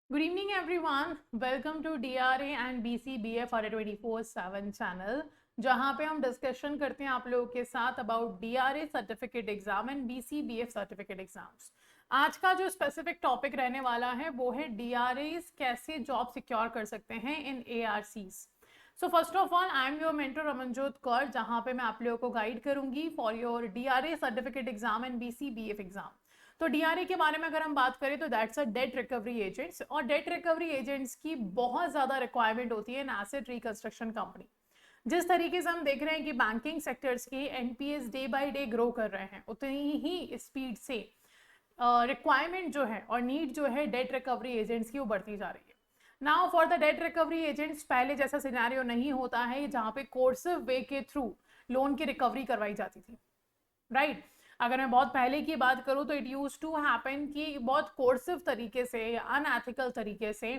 Good evening, everyone. Welcome to DRA and BCBA for a 24/7 channel, जहां पे हम discussion करते हैं आप लोगों के साथ about DRA certificate exam and BCBA certificate exams. आज का जो स्पेसिफिक टॉपिक रहने वाला है वो है DRAs कैसे जॉब सिक्योर कर सकते हैं इन ARCs। So first of all I am your mentor Ramanjot Kaur, जहां पे मैं आप लोगों को गाइड करूंगी for your DRA certificate exam and BCBA exam. तो डीआरए के बारे में अगर हम बात करें तो that's a debt recovery agents, और डेट रिकवरी एजेंट्स की बहुत ज्यादा रिक्वायरमेंट होती है इन एसेट रिकंस्ट्रक्शन कंपनी। जिस तरीके से हम देख रहे हैं कि बैंकिंग सेक्टर्स की NPS day by day grow कर रहे हैं, उतनी ही स्पीड से रिक्वायरमेंट जो है और नीड जो है डेट रिकवरी एजेंट्स की वो बढ़ती जा रही है। Now for the debt recovery agents पहले जैसा सिनेरियो नहीं होता है जहां पे कोर्सिव वे के थ्रू लोन की रिकवरी करवाई जाती थी, राइट। अगर मैं बहुत पहले की बात करूं तो इट यूज टू हैपन कि बहुत कोर्सिव तरीके से या अनएथिकल तरीके से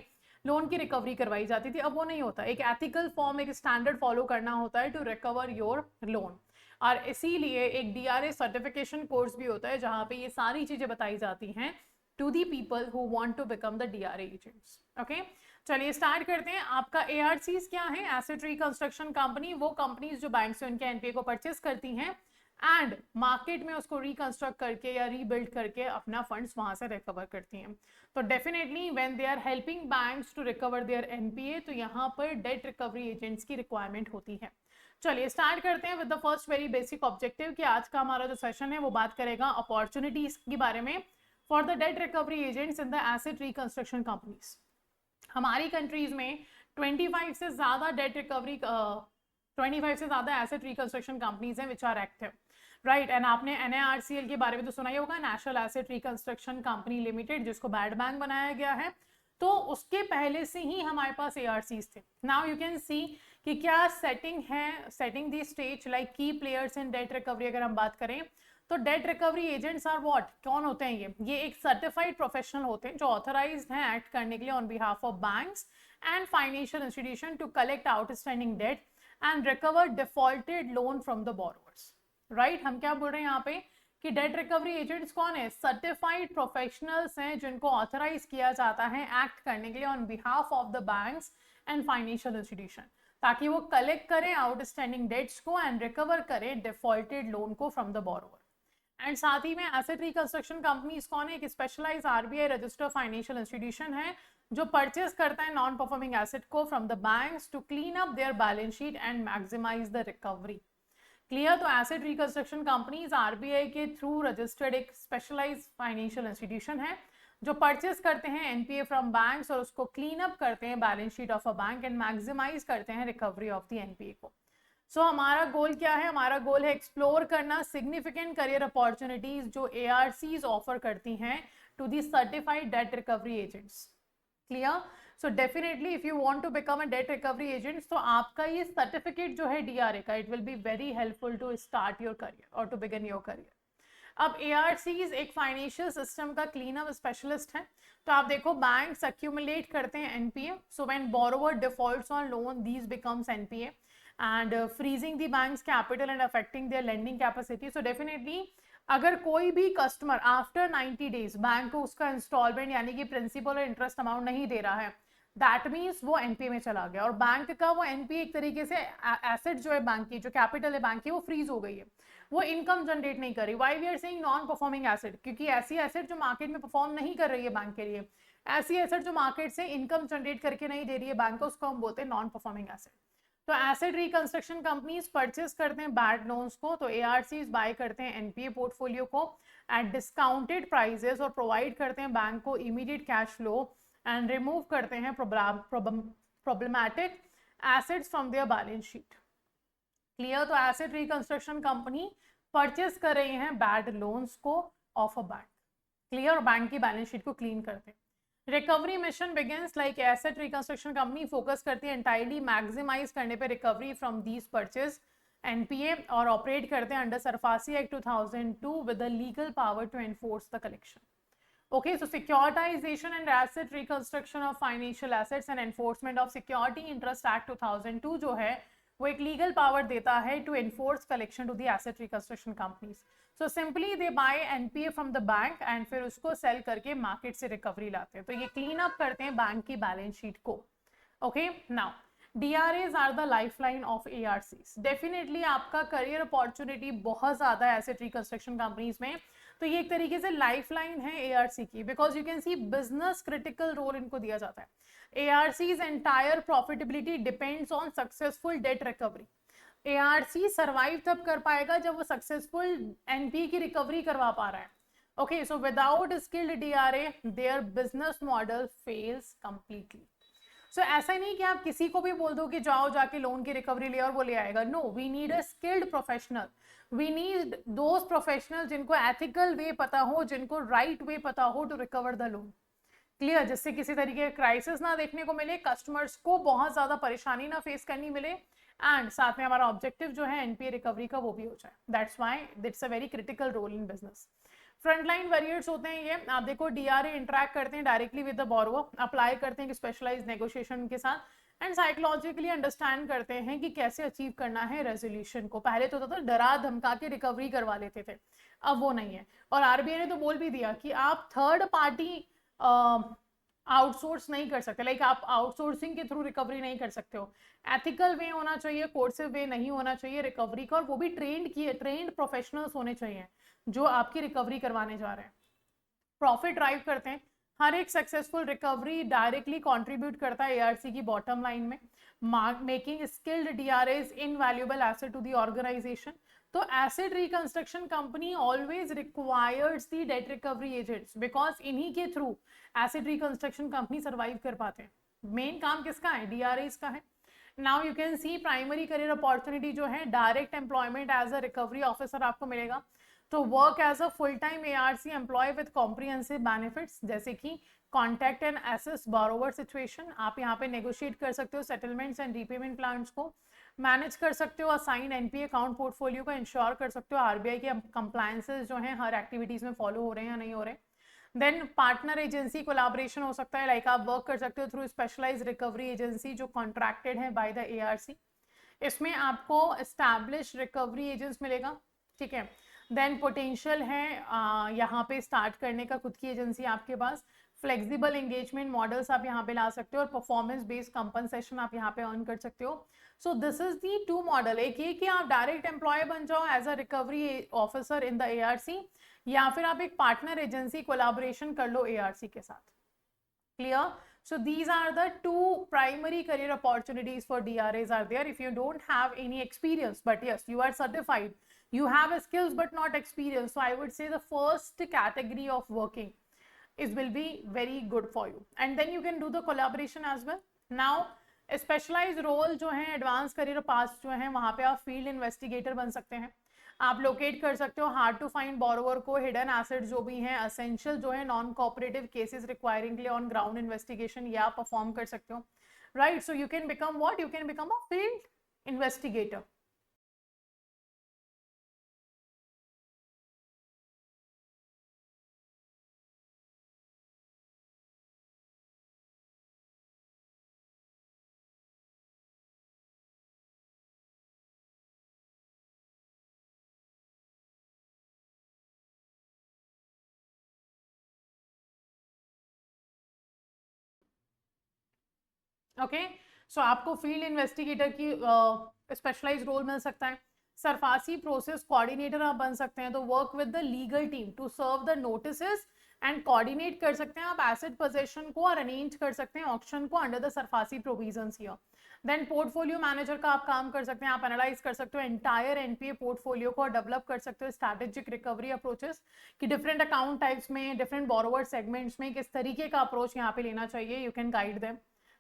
लोन की रिकवरी करवाई जाती थी। अब वो नहीं होता, एक एथिकल फॉर्म, एक स्टैंडर्ड फॉलो करना होता है टू रिकवर योर लोन। और इसीलिए एक डीआरए सर्टिफिकेशन कोर्स भी होता है जहां पे ये सारी चीजें बताई जाती हैं to the people who want to become the DRA agents. Okay, चलिए स्टार्ट करते हैं। आपका एआरसीज क्या है? एसेट रिकंस्ट्रक्शन कंपनी, वो कंपनीज जो बैंक से उनके एनपीए को परचेस करती हैं एंड मार्केट में उसको रिकंस्ट्रक्ट करके या रीबिल्ड करके अपना फंड्स वहां से रिकवर करती हैं। तो definitely when they are helping banks to recover their NPA, तो यहाँ पर डेट रिकवरी एजेंट्स की रिक्वायरमेंट होती है। चलिए स्टार्ट करते हैं with the first very basic objective कि आज का हमारा जो सेशन है वो बात करेगा अपॉर्चुनिटीज के बारे में for the debt recovery agents in the asset reconstruction companies. हमारी कंट्रीज में 25 से ज्यादा डेट रिकवरी 25 से ज्यादा एसेट रिकंस्ट्रक्शन कंपनीज हैं which are active, right. And आपने NARCL के बारे में तो सुना ही होगा, national asset reconstruction company limited, जिसको बैड बैंक बनाया गया है। तो उसके पहले से ही हमारे पास ARCs थे। नाउ यू कैन सी कि क्या सेटिंग है, setting the stage like key players in debt recovery. अगर हम बात करें तो debt recovery agents are what, कौन होते हैं ये एक सर्टिफाइड प्रोफेशनल होते हैं जो ऑथराइज्ड हैं एक्ट करने के लिए on behalf of banks and financial institution to collect outstanding debt and recover defaulted loan from the borrowers, right. हम क्या बोल रहे हैं यहाँ पे कि डेट रिकवरी एजेंट्स कौन है? सर्टिफाइड प्रोफेशनल्स हैं जिनको ऑथराइज किया जाता है एक्ट करने के लिए on behalf of the banks and financial institution, ताकि वो कलेक्ट करें आउटस्टैंडिंग डेट्स को एंड रिकवर करें डिफॉल्टेड लोन को फ्रॉम द बोरोवर। एंड साथ ही में एसेट रिकंस्ट्रक्शन कंपनीज कौन है? एक specialise RBI register financial institution है जो परचेज करता है नॉन परफॉर्मिंग एसेट को from the banks to clean up their balance sheet and maximise the recovery. Clear? तो एसेट रिकंस्ट्रक्शन कंपनीज आरबीआई के थ्रू रजिस्टर्ड एक स्पेशलाइज फाइनेंशियल इंस्टीट्यूशन है जो परचेस करते हैं एनपीए फ्रॉम बैंक्स और उसको क्लीन अप करते हैं balance sheet of a bank and maximise करते हैं रिकवरी ऑफ द एनपीए को। सो हमारा गोल क्या है? हमारा गोल है एक्सप्लोर करना सिग्निफिकेंट करियर अपॉर्चुनिटीज जो ARCs ऑफर करती हैं to the certified debt recovery agents. Clear? So definitely if you want to become a debt recovery agent, तो आपका ये सर्टिफिकेट जो है डीआरए का, it will be very helpful to start your career और to begin your career. अब ARCs एक financial system का क्लीन अप स्पेशलिस्ट है। तो आप देखो बैंक्स एक्यूमुलेट करते हैं NPA, so when borrower defaults on loan these becomes NPA and freezing the bank's capital and affecting their lending capacity. So definitely अगर कोई भी कस्टमर आफ्टर 90 डेज बैंक को उसका इंस्टॉलमेंट यानी कि प्रिंसिपल और इंटरेस्ट अमाउंट नहीं दे रहा है, दैट मीन्स वो एनपीए में चला गया और बैंक का वो एनपीए एक तरीके से एसेट जो है बैंक की, जो कैपिटल है बैंक की, वो फ्रीज हो गई है, वो इनकम जनरेट नहीं कर रही। Why we are saying non performing asset? क्योंकि ऐसी एसेट जो मार्केट में परफॉर्म नहीं कर रही है बैंक के लिए, ऐसी एसेट जो मार्केट से इनकम जनरेट करके नहीं दे रही है बैंक को, उसको हम बोलते हैं नॉन परफॉर्मिंग एसेट। तो एसेट रिकंस्ट्रक्शन कंपनीज परचेस करते हैं बैड लोन्स को, तो ARCs बाय करते हैं एनपीए पोर्टफोलियो को एट डिस्काउंटेड प्राइसेस और प्रोवाइड करते हैं बैंक को immediate cash flow and remove करते हैं problematic assets from there balance sheet. Clear? तो एसेट रिकंस्ट्रक्शन कंपनी परचेस कर रही हैं बैड लोन्स को of a bank. Clear? Bank की बैलेंस शीट को क्लीन करते हैं। Recovery mission begins like asset reconstruction company focus करती है एंटायरली मैक्सिमाइज करने पे recovery from these purchase NPA और ऑपरेट करते हैं under SARFAESI act 2002 with the legal power to enforce the collection. Okay, so securitisation and asset reconstruction of financial assets and enforcement of security interest act 2002 जो है वो एक legal power देता है to enforce collection to the asset reconstruction companies. So simply they buy NPA from the bank and फिर उसको cell करके market से रिकवरी लाते हैं. तो ये क्लीन अप करते हैं बैंक की बैलेंस शीट को. Okay, now DRAs are the lifeline of ARCs. Definitely आपका करियर अपॉर्चुनिटी बहुत ज्यादा है एसेट रिकंस्ट्रक्शन कंपनीज में. तो ये एक तरीके से लाइफलाइन है ARC की, because you can see business critical role इनको दिया जाता है. ARC's entire profitability depends on successful debt recovery. ARC survive तब कर पाएगा जब वो सक्सेसफुल एनपी की रिकवरी करवा पा रहा है. Okay, so without skilled DRA their business model fails completely. So ऐसा नहीं कि आप किसी को भी बोल दो कि जाओ जाके लोन की रिकवरी ले और वो ले आएगा. No, we need a skilled professional. We need those professional जिनको एथिकल वे पता हो, जिनको राइट वे पता हो to recover the loan. Clear, जिससे किसी तरीके का क्राइसिस ना देखने को मिले, कस्टमर्स को बहुत ज्यादा परेशानी ना फेस करनी मिले, एंड साथ में हमारा ऑब्जेक्टिव जो है एनपीए रिकवरी का वो भी हो जाए. That's why it's a very critical role in business. Frontline warriors होते हैं ये. आप देखो डीआरए इंटरेक्ट करते हैं directly with the borrower, apply करते हैं स्पेशलाइज्ड नेगोशिएशन के साथ, एंड साइकोलॉजिकली अंडरस्टैंड करते हैं कि कैसे अचीव करना है रेजोल्यूशन को. पहले तो होता था डरा धमका के रिकवरी करवा लेते थे, अब वो नहीं है. और आरबीआई ने तो बोल भी दिया कि आप थर्ड पार्टी आउटसोर्स नहीं कर सकते. लाइक आप आउटसोर्सिंग के थ्रू रिकवरी नहीं कर सकते हो. एथिकल वे होना चाहिए, कोर्सिव वे नहीं होना चाहिए रिकवरी का, और वो भी ट्रेंड प्रोफेशनल्स होने चाहिए जो आपकी रिकवरी करवाने जा रहे हैं. प्रॉफिट ड्राइव करते हैं. हर एक सक्सेसफुल रिकवरी डायरेक्टली कंट्रीब्यूट करता है एआरसी की बॉटम लाइन में, making skilled DRS invaluable asset to the organisation. तो asset reconstruction company always requires the debt recovery agents, because इन्हीं के through asset reconstruction company survive कर पाते हैं. मेन काम किसका है? डीआरएस का है. Now you can see primary career opportunity जो है direct employment as a recovery officer आपको मिलेगा. तो work as a full time ARC employ with comprehensive benefits, जैसे कि contact and assess borrower situation. आप यहाँ पे नेगोशिएट कर सकते हो सेटलमेंट्स एंड रीपेमेंट प्लान्स को, मैनेज कर सकते हो असाइन एनपीए अकाउंट पोर्टफोलियो को, इंश्योर कर सकते हो आरबीआई के कंप्लायंसेस जो हैं हर एक्टिविटीज में फॉलो हो रहे हैं या नहीं हो रहे. देन पार्टनर एजेंसी कोलैबोरेशन हो सकता है, लाइक आप वर्क कर सकते हो थ्रू स्पेशलाइज्ड रिकवरी एजेंसी जो कॉन्ट्रैक्टेड है बाय द एआरसी. इसमें आपको एस्टैब्लिश रिकवरी एजेंट्स मिलेगा. ठीक है, देन पोटेंशियल है यहाँ पे स्टार्ट करने का खुद की एजेंसी आपके पास. फ्लेक्सिबल एंगेजमेंट मॉडल्स आप यहाँ पे ला सकते हो, और परफॉर्मेंस बेस्ड कंपनसेशन आप यहाँ पे अर्न कर सकते हो. So this is the two model. एक ये कि आप डायरेक्ट एम्प्लॉय बन जाओ as a recovery officer in the ARC, या फिर आप एक पार्टनर एजेंसी कोलैबोरेशन कर लो एआरसी के साथ. Clear? So these are the two primary career opportunities for DRAs are there. If you don't have any experience, but yes, you are certified, you have skills but not experience, so I would say the first category of working is will be very good for you, and then you can do the collaboration as well. Now specialise role जो है advance career पास जो है वहां पे आप field investigator बन सकते हैं. आप लोकेट कर सकते हो हार्ड टू फाइंड बोरोवर को, हिडन एसेट जो भी हैं, एसेंशियल जो है non cooperative cases requiring on ground investigation, या परफॉर्म कर सकते हो. Right, so you can become what, you can become a field investigator. Okay, so आपको फील्ड इन्वेस्टिगेटर की स्पेशलाइज रोल मिल सकता है. सरफासी प्रोसेस कोऑर्डिनेटर आप बन सकते हैं, तो work with the legal team to serve the notices and coordinate कर सकते हैं आप एसेट पोजेशन को, और अरेंज कर सकते हैं ऑक्शन को under the SARFAESI provisions here. Then portfolio manager का आप काम कर सकते हैं, आप एनालाइज कर सकते हो एंटायर एनपीए पोर्टफोलियो को, और डेवलप कर सकते हो स्ट्रैटेजिक रिकवरी अप्रोचेस कि डिफरेंट अकाउंट टाइप्स में, डिफरेंट बोरोवर सेगमेंट्स में किस तरीके का अप्रोच यहाँ पे लेना चाहिए. यू कैन गाइड देम,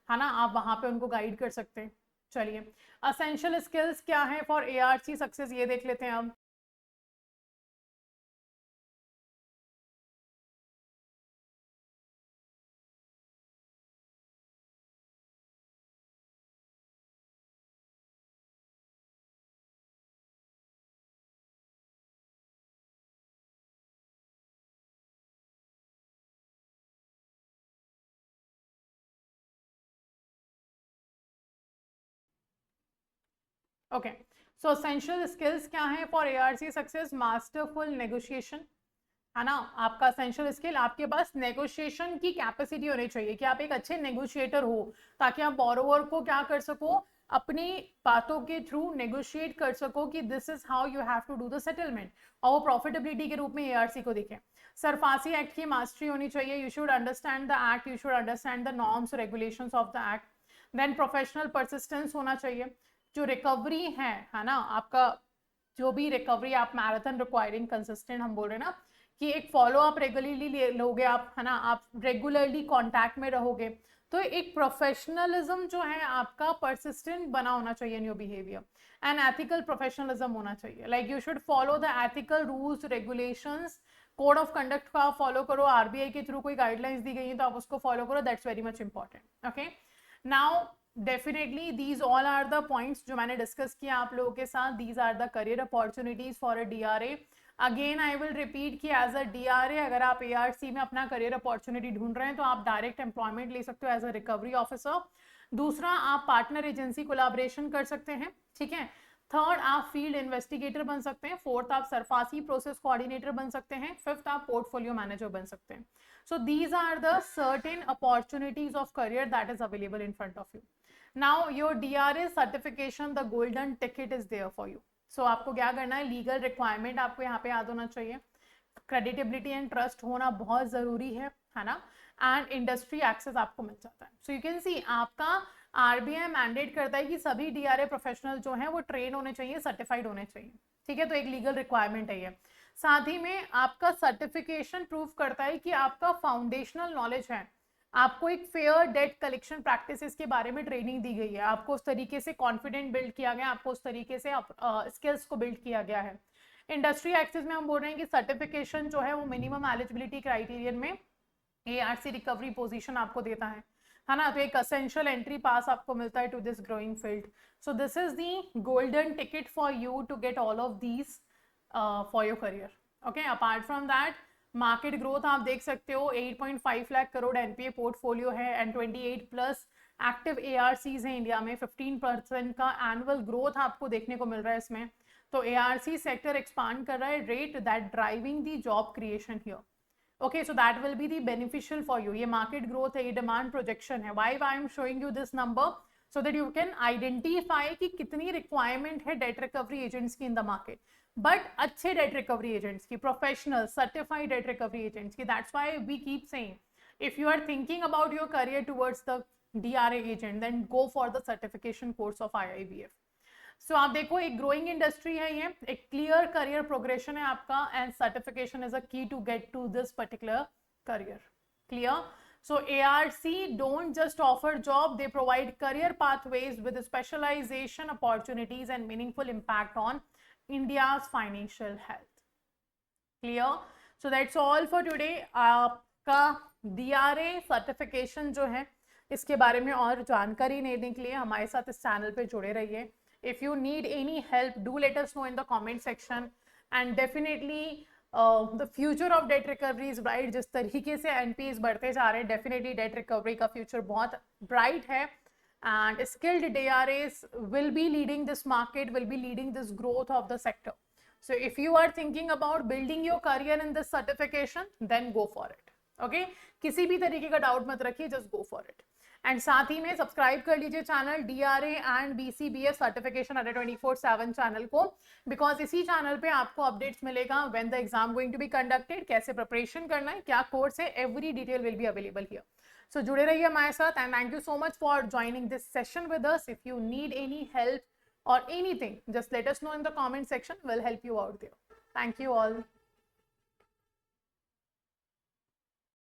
है ना, आप वहां पे उनको गाइड कर सकते हैं. चलिए, असेंशियल स्किल्स क्या है फॉर एआरसी सक्सेस ये देख लेते हैं अब. ओके, सो एसेंशियल स्किल्स क्या है for ARC success? Masterful negotiation, है ना। आपका एसेंशियल स्किल, आपके पास नेगोशिएशन की कैपेसिटी होनी चाहिए कि आप एक अच्छे नेगोशिएटर हो, ताकि आप बोरोवर को क्या कर सको, अपनी बातों के थ्रू नेगोशिएट कर सको कि this is how you have to do the settlement, और वो प्रॉफिटेबिलिटी के रूप में ARC को दिखे। सरफासी एक्ट की मास्टरी होनी चाहिए, you should understand the act, you should understand the norms regulations of the act. Then professional persistence होना चाहिए, जो रिकवरी है ना, आपका जो भी रिकवरी आप मैराथन रिक्वायरिंग कंसिस्टेंट हम बोल रहे हैं ना, कि एक फॉलो आप रेगुलरली लोगे आप, है ना, आप रेगुलरली कांटेक्ट में रहोगे, तो एक प्रोफेशनलिज्म जो है आपका परसिस्टेंट बना होना चाहिए in your behaviour, and ethical professionalism होना चाहिए, like you should follow the ethical rules regulations, code of conduct का आप फॉलो करो, RBI के थ्रू कोई गाइडलाइंस दी गई है तो आप उसको फॉलो करो, that's very much important. Okay, now definitely these all are the points जो मैंने डिस्कस किया आप लोगों के साथ, these are the career opportunities for a DRA। Again I will repeat कि एज अ DRA अगर आप ARC में अपना करियर अपॉर्चुनिटी ढूंढ रहे हैं तो आप डायरेक्ट एम्प्लॉयमेंट ले सकते हो एज अ रिकवरी ऑफिसर। दूसरा, आप पार्टनर एजेंसी कोलैबोरेशन कर सकते हैं, ठीक है। थर्ड, आप फील्ड इन्वेस्टिगेटर बन सकते हैं। फोर्थ, आप सरफासी प्रोसेस कोऑर्डिनेटर बन सकते हैं। फिफ्थ, आप पोर्टफोलियो मैनेजर बन सकते हैं। So these are the certain opportunities of career that is available in front of you. Now your DRA certification, the golden ticket is there for you. So आपको क्या करना है, लीगल रिक्वायरमेंट आपको यहाँ पे याद होना चाहिए, क्रेडिटेबिलिटी एंड ट्रस्ट होना बहुत जरूरी है ना, एंड इंडस्ट्री एक्सेस आपको मिल जाता है। सो यू कैन सी आपका RBI मैंडेट करता है कि सभी DRA प्रोफेशनल जो हैं वो ट्रेन होने चाहिए, सर्टिफाइड होने चाहिए, ठीक है, तो एक लीगल रिक्वायरमेंट है ये। साथ ही में आपका सर्टिफिकेशन प्रूव करता है कि आपका फाउंडेशनल नॉलेज है, आपको एक फेयर डेट कलेक्शन प्रैक्टिसेस के बारे में ट्रेनिंग दी गई है, आपको उस तरीके से कॉन्फिडेंट बिल्ड किया गया, आपको उस तरीके से स्किल्स को बिल्ड किया गया है। इंडस्ट्री एक्सेस में हम बोल रहे हैं कि सर्टिफिकेशन जो है वो मिनिमम एलिजिबिलिटी क्राइटेरियन में ARC रिकवरी पोजीशन आपको देता है ना, तो एक असेंशियल एंट्री पास आपको मिलता है to this growing field. So this is the golden ticket for you to get all of these for your career. Okay, apart from that market growth आप देख सकते हो, 8.5 लाख करोड़ NPA पोर्टफोलियो है एंड 28 प्लस एक्टिव ARCs हैं India में, 15% का annual growth आपको देखने को मिल रहा है इसमें। तो ARC सेक्टर एक्सपांड कर रहा है rate that driving the job creation here. Okay, so that will be the beneficial for you. ये मार्केट ग्रोथ है, ये डिमांड प्रोजेक्शन है। Why I am showing you this number, so that you can identify कि कितनी requirement है debt recovery agents की in the market, but अच्छे debt recovery agents की, professional certified debt recovery agents की। That's why we keep saying if you are thinking about your career towards the DRA agent, then go for the certification course of IIBF। सो आप देखो, एक growing industry है ये, एक clear career progression है आपका, and certification is a key to get to this particular career. Clear? So ARC don't just offer job, they provide career pathways with specialization opportunities and meaningful impact on India's financial health. Clear? So that's all for today. आपका DRA certification जो है इसके बारे में और जानकारी लेने के लिए हमारे साथ इस चैनल पे जुड़े रहिए। If you need any help, do let us know in the comment section, and definitely the future of debt recovery is bright। जिस तरीके से NPAs बढ़ते जा रहे हैं, definitely debt recovery का future बहुत bright है, and skilled DRAs will be leading this market, will be leading this growth of the sector. So if you are thinking about building your career in this certification, then go for it. Okay, किसी भी तरीके का doubt मत रखिए, just go for it। And साथ ही में subscribe कर लीजिए channel DRA and BCBF certification अड्डा 24/7 चैनल को, बिकॉज इसी चैनल पे आपको अपडेट्स मिलेगा when the exam going to be conducted, कैसे प्रिपरेशन करना है, क्या कोर्स है, every detail will be available here. So जुड़े रहिए हमारे साथ, and thank you so much for joining this session with us. If you need any help or anything, just let us know in the comment section, we'll help you out there. Thank you all.